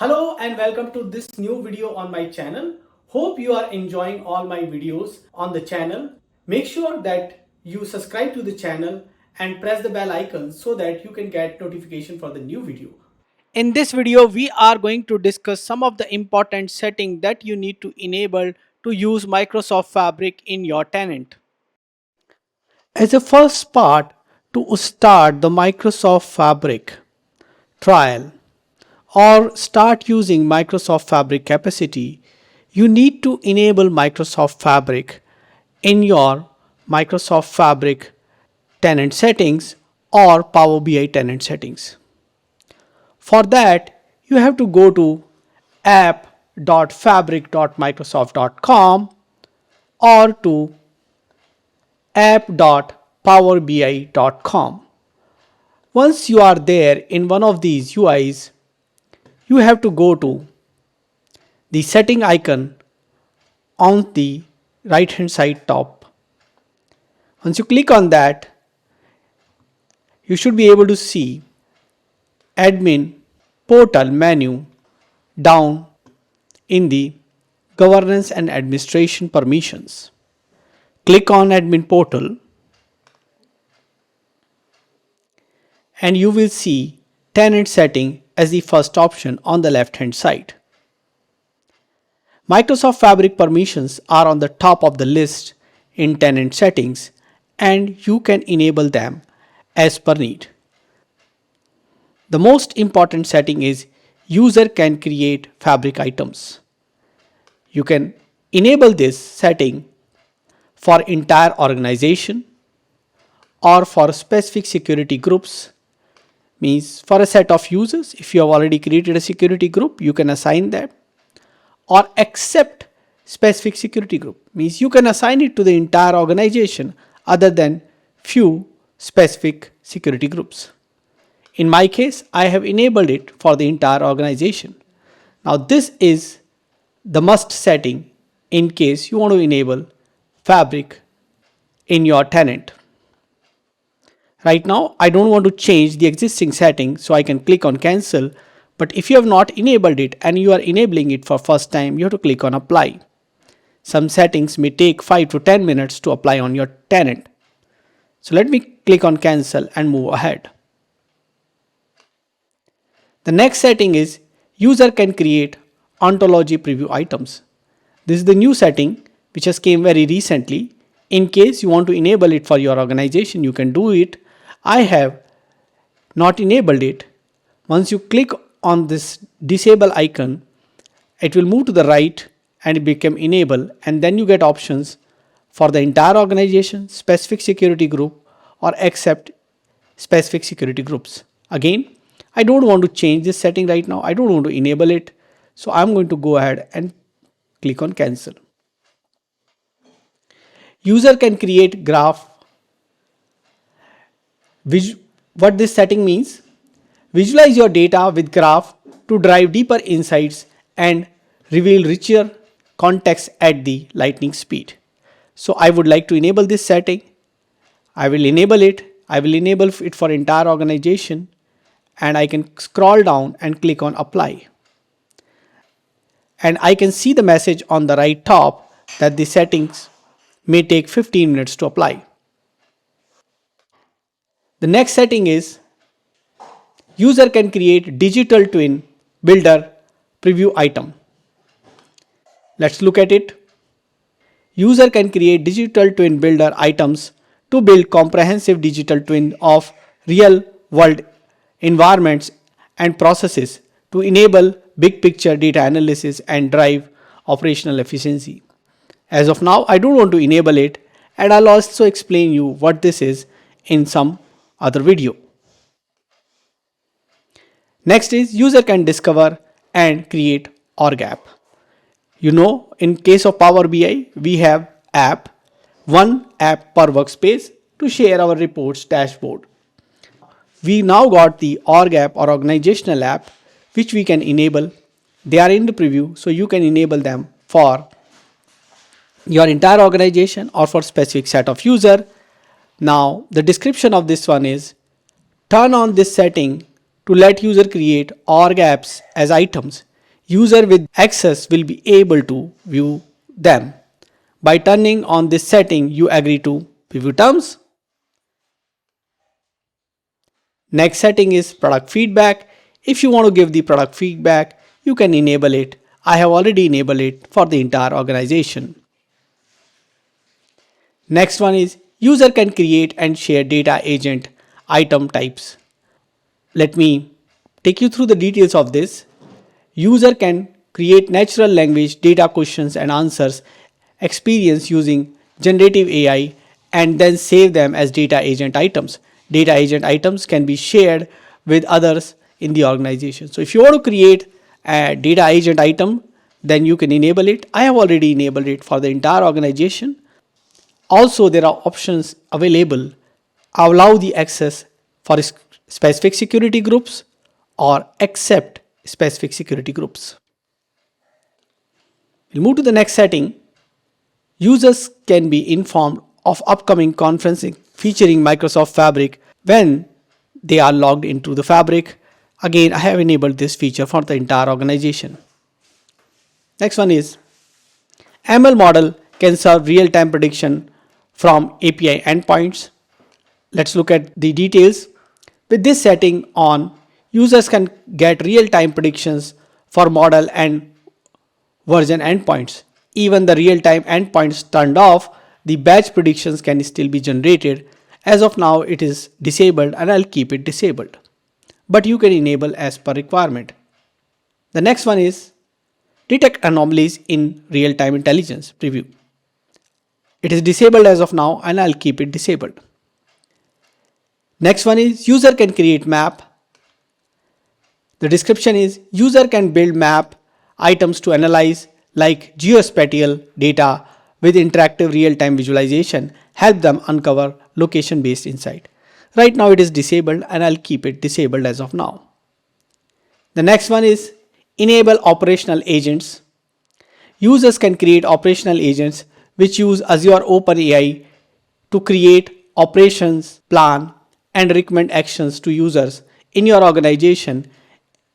Hello and welcome to this new video on my channel. Hope you are enjoying all my videos on the channel. Make sure that you subscribe to the channel and press the bell icon so that you can get notification for the new video. In this video, we are going to discuss some of the important settings that you need to enable to use Microsoft Fabric in your tenant. As a first part, to start the Microsoft Fabric trial, or start using Microsoft Fabric capacity, you need to enable Microsoft Fabric in your Microsoft Fabric tenant settings or Power BI tenant settings. For that, you have to go to app.fabric.microsoft.com or to app.powerbi.com. Once you are there in one of these UIs, you have to go to the setting icon on the right hand side top. Once you click on that, you should be able to see admin portal menu down in the governance and administration permissions. Click on admin portal and you will see tenant setting as the first option on the left hand side. Microsoft Fabric permissions are on the top of the list in tenant settings and you can enable them as per need. The most important setting is user can create Fabric items. You can enable this setting for entire organization or for specific security groups. Means for a set of users, if you have already created a security group, you can assign that, or accept specific security group, means you can assign it to the entire organization other than few specific security groups. In my case, I have enabled it for the entire organization. Now this is the must setting in case you want to enable Fabric in your tenant. Right now, I don't want to change the existing setting, so I can click on cancel. But if you have not enabled it and you are enabling it for first time, you have to click on apply. Some settings may take 5 to 10 minutes to apply on your tenant. So let me click on cancel and move ahead. The next setting is user can create Ontology preview items. This is the new setting which has came very recently. In case you want to enable it for your organization, you can do it. I have not enabled it. Once you click on this disable icon, it will move to the right and it become enable, and then you get options for the entire organization, specific security group, or accept specific security groups. Again, I don't want to change this setting right now. I don't want to enable it. So I'm going to go ahead and click on cancel. User can create graph. What this setting means: visualize your data with graph to drive deeper insights and reveal richer context at the lightning speed. So I would like to enable this setting. I will enable it. I will enable it for entire organization, and I can scroll down and click on apply. And I can see the message on the right top that the settings may take 15 minutes to apply. The next setting is user can create digital twin builder preview item. Let's look at it. User can create digital twin builder items to build comprehensive digital twin of real world environments and processes to enable big picture data analysis and drive operational efficiency. As of now, I don't want to enable it, and I'll also explain you what this is in some other video. Next is user can discover and create org app. You know, in case of Power BI, we have app, one app per workspace to share our reports dashboard. We now got the org app or organizational app which we can enable. They are in the preview, so you can enable them for your entire organization or for specific set of user. Now the description of this one is turn on this setting to let user create org apps as items User with access will be able to view them. By turning on this setting, you agree to preview terms. Next setting is product feedback. If you want to give the product feedback, you can enable it. I have already enabled it for the entire organization. Next one is user can create and share data agent item types. Let me take you through the details of this. User can create natural language data questions and answers experience using generative AI and then save them as data agent items. Data agent items can be shared with others in the organization. So if you want to create a data agent item, then you can enable it. I have already enabled it for the entire organization. Also, there are options available allow the access for specific security groups or accept specific security groups. We'll move to the next setting. Users can be informed of upcoming conferencing featuring Microsoft Fabric when they are logged into the Fabric. Again, I have enabled this feature for the entire organization. Next one is ML model can serve real-time prediction from API endpoints. Let's look at the details. With this setting on, users can get real-time predictions for model and version endpoints. Even the real-time endpoints turned off, the batch predictions can still be generated. As of now, it is disabled and I'll keep it disabled. But you can enable as per requirement. The next one is detect anomalies in real-time intelligence preview. It is disabled as of now and I'll keep it disabled. Next one is user can create map. The description is user can build map items to analyze like geospatial data with interactive real-time visualization, help them uncover location-based insight. Right now it is disabled and I'll keep it disabled as of now. The next one is enable operational agents. Users can create operational agents which use Azure OpenAI to create operations plan and recommend actions to users in your organization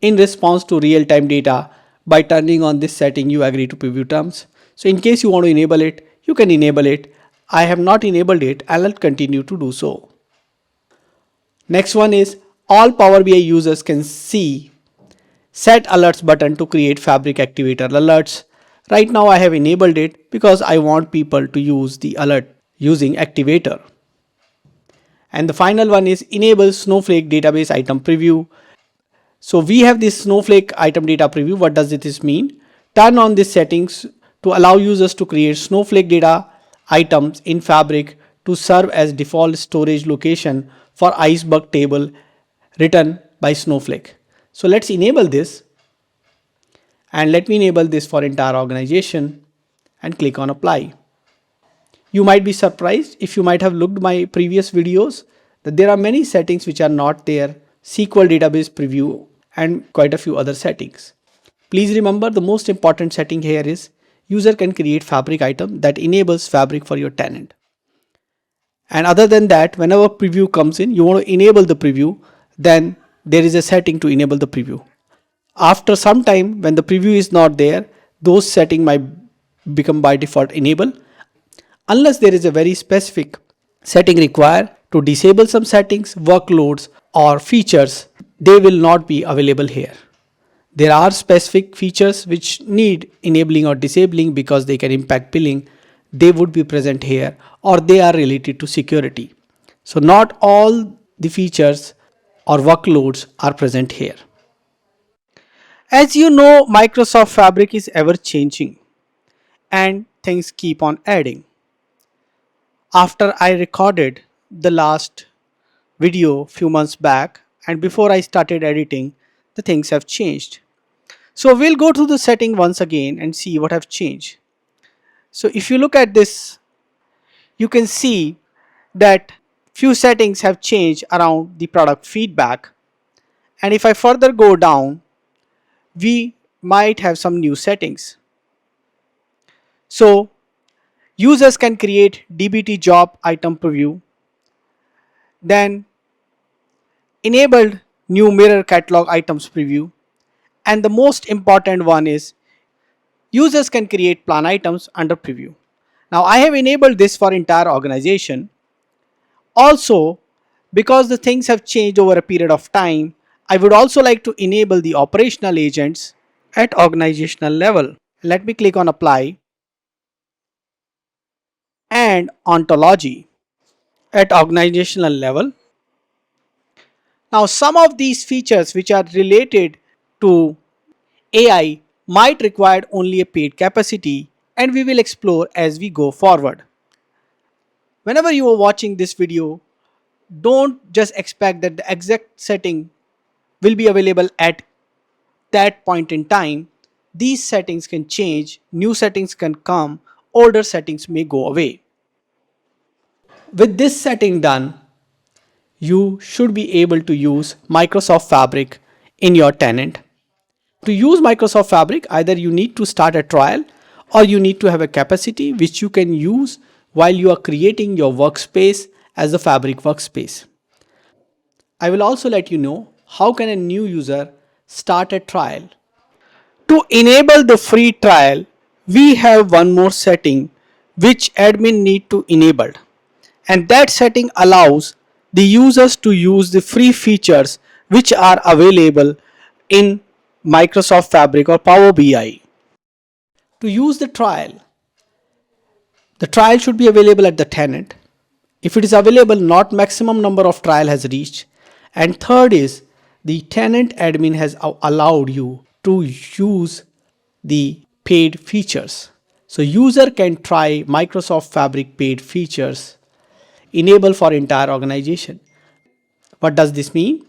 in response to real-time data. By turning on this setting, you agree to preview terms. So in case you want to enable it, you can enable it. I have not enabled it and I'll continue to do so. Next one is all Power BI users can see set alerts button to create Fabric Activator alerts. Right now I have enabled it because I want people to use the alert using Activator. And the final one is enable Snowflake database item preview. So we have this Snowflake item data preview. What does this mean? Turn on these settings to allow users to create Snowflake data items in Fabric to serve as default storage location for iceberg table written by Snowflake. So let's enable this and let me enable this for entire organization and click on apply. You might be surprised if you might have looked my previous videos that there are many settings which are not there. SQL database preview and quite a few other settings. Please remember the most important setting here is user can create Fabric item that enables Fabric for your tenant. And other than that, whenever preview comes in, you want to enable the preview, then there is a setting to enable the preview. After some time, when the preview is not there, those settings might become by default enable. Unless there is a very specific setting required to disable some settings, workloads or features, they will not be available here. There are specific features which need enabling or disabling because they can impact billing. They would be present here or they are related to security. So not all the features or workloads are present here. As you know, Microsoft Fabric is ever changing and things keep on adding. After I recorded the last video few months back and before I started editing, the things have changed. So we'll go to the setting once again and see what have changed. So if you look at this, you can see that few settings have changed around the product feedback. And if I further go down, we might have some new settings. So users can create DBT job item preview, then enabled new mirror catalog items preview, And the most important one is users can create plan items under preview. Now I have enabled this for entire organization. Also, because the things have changed over a period of time, I would also like to enable the operational agents at organizational level. Let me click on apply and ontology at organizational level. Now some of these features which are related to AI might require only a paid capacity, and we will explore as we go forward. Whenever you are watching this video, don't just expect that the exact setting will be available at that point in time. These settings can change, new settings can come, older settings may go away. With this setting done, you should be able to use Microsoft Fabric in your tenant. To use Microsoft Fabric, either you need to start a trial or you need to have a capacity which you can use while you are creating your workspace as a Fabric workspace. I will also let you know how can a new user start a trial. To enable the free trial, we have one more setting which admin need to enable, and that setting allows the users to use the free features which are available in Microsoft Fabric or Power BI. To use the trial should be available at the tenant. If it is available, not maximum number of trial has reached. And third is the tenant admin has allowed you to use the paid features. So user can try Microsoft Fabric paid features enable for entire organization. What does this mean?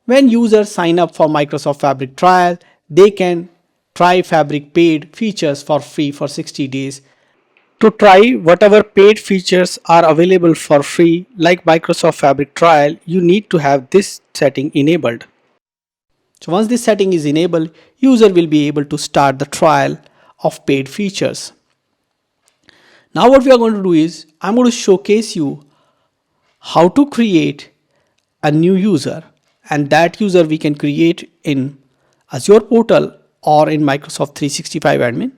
When users sign up for Microsoft Fabric trial, they can try Fabric paid features for free for 60 days. To try whatever paid features are available for free like Microsoft Fabric trial, you need to have this setting enabled. So once this setting is enabled, user will be able to start the trial of paid features. Now what we are going to do is, I'm going to showcase you how to create a new user, and that user we can create in Azure portal or in Microsoft 365 admin.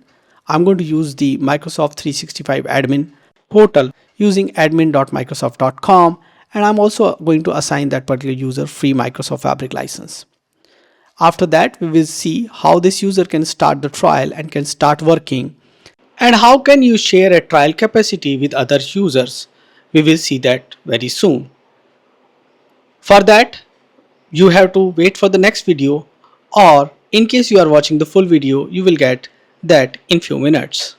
I'm going to use the Microsoft 365 admin portal using admin.microsoft.com, and I'm also going to assign that particular user free Microsoft Fabric license. After that, we will see how this user can start the trial and can start working, and how can you share a trial capacity with other users. We will see that very soon. For that, you have to wait for the next video, or in case you are watching the full video, you will get that in few minutes.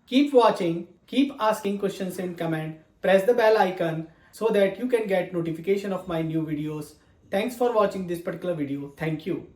Keep watching, keep asking questions in comment, press the bell icon so that you can get notification of my new videos. Thanks for watching this particular video. Thank you.